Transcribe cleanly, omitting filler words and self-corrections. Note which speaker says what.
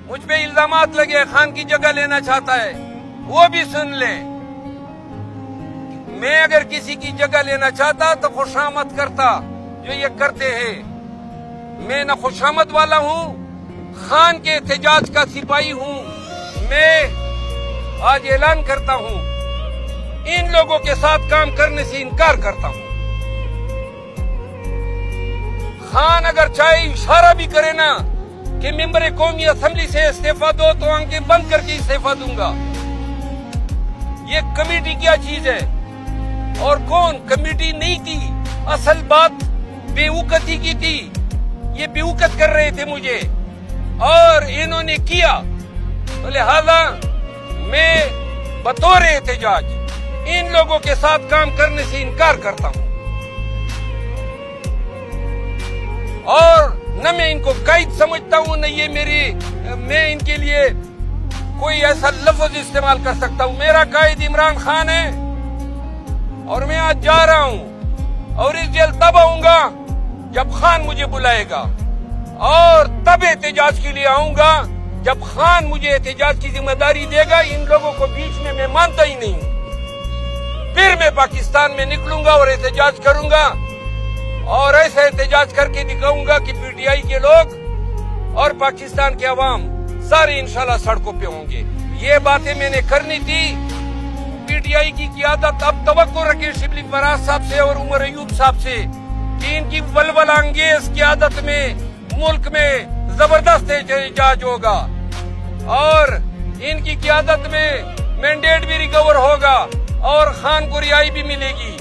Speaker 1: مجھ پہ الزامات لگے خان کی جگہ لینا چاہتا ہے، وہ بھی سن لیں۔ میں اگر کسی کی جگہ لینا چاہتا تو خوشامد کرتا جو یہ کرتے ہیں۔ میں نہ خوشامد والا ہوں، خان کے احتجاج کا سپاہی ہوں۔ میں آج اعلان کرتا ہوں، ان لوگوں کے ساتھ کام کرنے سے انکار کرتا ہوں۔ خان اگر چاہے اشارہ بھی کرے نا کہ ممبر قومی اسمبلی سے استعفیٰ دو تو آنکھیں بند کر کے استعفیٰ دوں گا۔ یہ کمیٹی کیا چیز ہے اور کون کمیٹی نہیں تھی، اصل بات بے وقتی کی تھی۔ یہ بے وقت کر رہے تھے مجھے اور انہوں نے کیا، تو لہذا میں بطور احتجاج ان لوگوں کے ساتھ کام کرنے سے انکار کرتا ہوں، اور نہ میں ان کو قائد سمجھتا ہوں، نہ یہ میں ان کے لیے کوئی ایسا لفظ استعمال کر سکتا ہوں۔ میرا قائد عمران خان ہے اور میں آج جا رہا ہوں اور اس جیل تب آؤں گا جب خان مجھے بلائے گا، اور تب احتجاج کے لیے آؤں گا جب خان مجھے احتجاج کی ذمہ داری دے گا۔ ان لوگوں کو بیچ میں مانتا ہی نہیں ہوں۔ پھر میں پاکستان میں نکلوں گا اور احتجاج کروں گا، اور ایسا احتجاج کر کے دکھاؤں گا کہ پی ٹی آئی کے لوگ اور پاکستان کے عوام سارے انشاءاللہ سڑکوں پہ ہوں گے۔ یہ باتیں میں نے کرنی تھی۔ پی ٹی آئی کی قیادت اب توقع رکھے شبلی فراز صاحب سے اور عمر ایوب صاحب سے کہ ان کی ولولہ انگیز قیادت میں ملک میں زبردست احتجاج ہوگا، اور ان کی قیادت میں مینڈیٹ بھی ریکور ہوگا اور خان کو رہائی بھی ملے گی۔